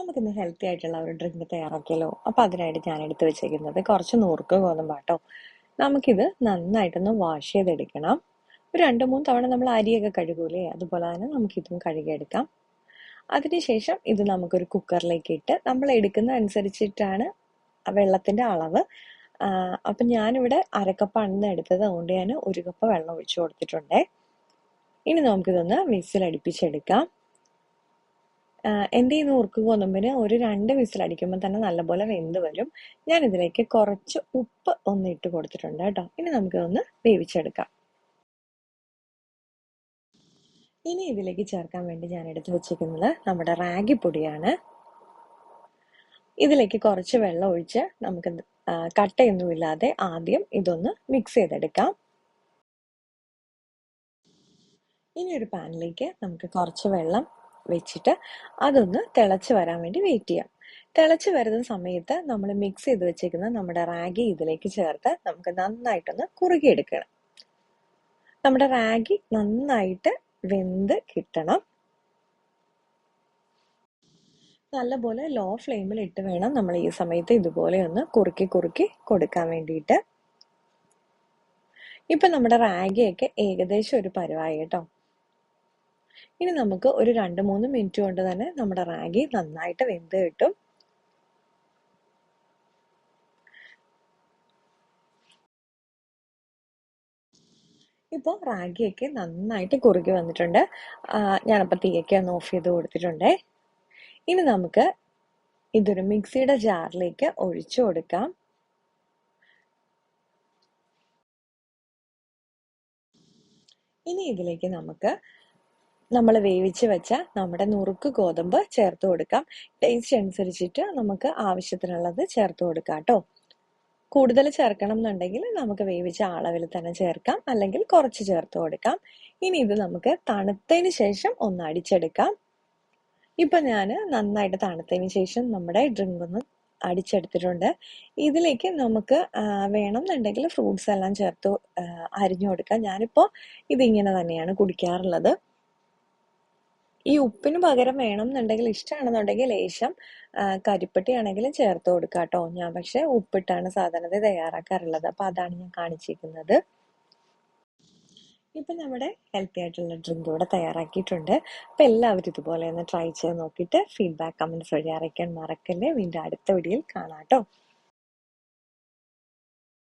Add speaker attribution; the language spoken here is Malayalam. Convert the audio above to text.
Speaker 1: നമുക്കിന്ന് ഹെൽത്തി ആയിട്ടുള്ള ഒരു ഡ്രിങ്ക് തയ്യാറാക്കിയല്ലോ. അപ്പോൾ അതിനായിട്ട് ഞാൻ എടുത്ത് വെച്ചേക്കുന്നത് കുറച്ച് നുറുക്ക് ഗോതമ്പാട്ടോ. നമുക്കിത് നന്നായിട്ടൊന്ന് വാഷ് ചെയ്തെടുക്കണം. ഒരു 2-3 തവണ നമ്മൾ അരിയൊക്കെ കഴുകൂലേ, അതുപോലെ തന്നെ നമുക്കിതും കഴുകിയെടുക്കാം. അതിനുശേഷം ഇത് നമുക്കൊരു കുക്കറിലേക്ക് ഇട്ട് നമ്മൾ എടുക്കുന്ന അനുസരിച്ചിട്ടാണ് വെള്ളത്തിൻ്റെ അളവ്. അപ്പം ഞാനിവിടെ അരക്കപ്പാണ് എടുത്തത്, അതുകൊണ്ട് ഞാൻ 1 കപ്പ് വെള്ളം ഒഴിച്ചു കൊടുത്തിട്ടുണ്ടേ. ഇനി നമുക്കിതൊന്ന് വിസിലടിപ്പിച്ചെടുക്കാം. എൻ്റെ ഈ നുറുക്ക് ഗോതമ്പിന് ഒരു 2 വിസിലടിക്കുമ്പോൾ തന്നെ നല്ലപോലെ വെന്ത് വരും. ഞാൻ ഇതിലേക്ക് കുറച്ച് ഉപ്പ് ഒന്ന് ഇട്ട് കൊടുത്തിട്ടുണ്ട് കേട്ടോ. ഇനി നമുക്കിതൊന്ന് വേവിച്ചെടുക്കാം. ഇനി ഇതിലേക്ക് ചേർക്കാൻ വേണ്ടി ഞാൻ എടുത്ത് വെച്ചിരിക്കുന്നത് നമ്മുടെ റാഗി പൊടിയാണ്. ഇതിലേക്ക് കുറച്ച് വെള്ളം ഒഴിച്ച് നമുക്ക് കട്ടയൊന്നുമില്ലാതെ ആദ്യം ഇതൊന്ന് മിക്സ് ചെയ്തെടുക്കാം. ഇനി ഒരു പാനിലേക്ക് നമുക്ക് കുറച്ച് വെള്ളം വെച്ചിട്ട് അതൊന്ന് തിളച്ച് വരാൻ വേണ്ടി വെയിറ്റ് ചെയ്യാം. തിളച്ച് വരുന്ന സമയത്ത് നമ്മൾ മിക്സ് ചെയ്ത് വെച്ചേക്കുന്ന നമ്മുടെ റാഗി ഇതിലേക്ക് ചേർത്ത് നമുക്ക് നന്നായിട്ടൊന്ന് കുറുകിയെടുക്കണം. നമ്മുടെ റാഗി നന്നായിട്ട് വെന്ത് കിട്ടണം. നല്ലപോലെ ലോ ഫ്ലെയിമിൽ ഇട്ട് വേണം നമ്മൾ ഈ സമയത്ത് ഇതുപോലെ ഒന്ന് കുറുക്കി കുറുക്കി കൊടുക്കാൻ വേണ്ടിയിട്ട്. ഇപ്പൊ നമ്മുടെ റാഗിയൊക്കെ ഏകദേശം ഒരു പരുവായി കേട്ടോ. ഇനി നമുക്ക് ഒരു 2-3 മിനിറ്റ് കൊണ്ട് തന്നെ നമ്മുടെ റാഗി നന്നായിട്ട് വെന്ത് കിട്ടും. ഇപ്പോൾ റാഗിയൊക്കെ നന്നായിട്ട് കുറുകി വന്നിട്ടുണ്ട്. ഞാനപ്പോൾ തീയൊക്കെ ഒന്ന് ഓഫ് ചെയ്ത് കൊടുത്തിട്ടുണ്ടേ. ഇനി നമുക്ക് ഇതൊരു മിക്സിയുടെ ജാറിലേക്ക് ഒഴിച്ചു കൊടുക്കാം. ഇനി ഇതിലേക്ക് നമുക്ക് നമ്മൾ വേവിച്ച് വെച്ച നമ്മുടെ നുറുക്ക് ഗോതമ്പ് ചേർത്ത് കൊടുക്കാം. ടേസ്റ്റ് അനുസരിച്ചിട്ട് നമുക്ക് ആവശ്യത്തിനുള്ളത് ചേർത്ത് കൊടുക്കാം കേട്ടോ. കൂടുതൽ ചേർക്കണം എന്നുണ്ടെങ്കിൽ നമുക്ക് വേവിച്ച അളവിൽ തന്നെ ചേർക്കാം, അല്ലെങ്കിൽ കുറച്ച് ചേർത്ത് കൊടുക്കാം. ഇനി ഇത് നമുക്ക് തണുത്തതിന് ശേഷം ഒന്ന് അടിച്ചെടുക്കാം. ഇപ്പൊ ഞാൻ നന്നായിട്ട് തണുത്തതിന് ശേഷം നമ്മുടെ ഡ്രിങ്ക് ഒന്ന് അടിച്ചെടുത്തിട്ടുണ്ട്. ഇതിലേക്ക് നമുക്ക് വേണമെന്നുണ്ടെങ്കിൽ ഫ്രൂട്ട്സ് എല്ലാം ചേർത്ത് അരിഞ്ഞു കൊടുക്കാം. ഞാനിപ്പോൾ ഇതിങ്ങനെ തന്നെയാണ് കുടിക്കാറുള്ളത്. ഈ ഉപ്പിന് പകരം വേണമെന്നുണ്ടെങ്കിൽ, ഇഷ്ടമാണെന്നുണ്ടെങ്കിൽ ലേശം കരിപ്പട്ടി ആണെങ്കിലും ചേർത്ത് കൊടുക്കാം കേട്ടോ. ഞാൻ പക്ഷെ ഉപ്പിട്ടാണ് സാധാരണ തയ്യാറാക്കാറുള്ളത്, അപ്പൊ അതാണ് ഞാൻ കാണിച്ചിരിക്കുന്നത്. ഇപ്പൊ നമ്മുടെ ഹെൽത്തി ആയിട്ടുള്ള ഡ്രിങ്ക് ഇവിടെ തയ്യാറാക്കിയിട്ടുണ്ട്. അപ്പൊ എല്ലാവരും ഇതുപോലെ ഒന്ന് ട്രൈ ചെയ്ത് നോക്കിയിട്ട് ഫീഡ്ബാക്ക് കമന്റ്സ് വഴി അറിയിക്കാൻ മറക്കല്ലേ. വീണ്ടും അടുത്ത വീഡിയോയിൽ കാണാം കേട്ടോ.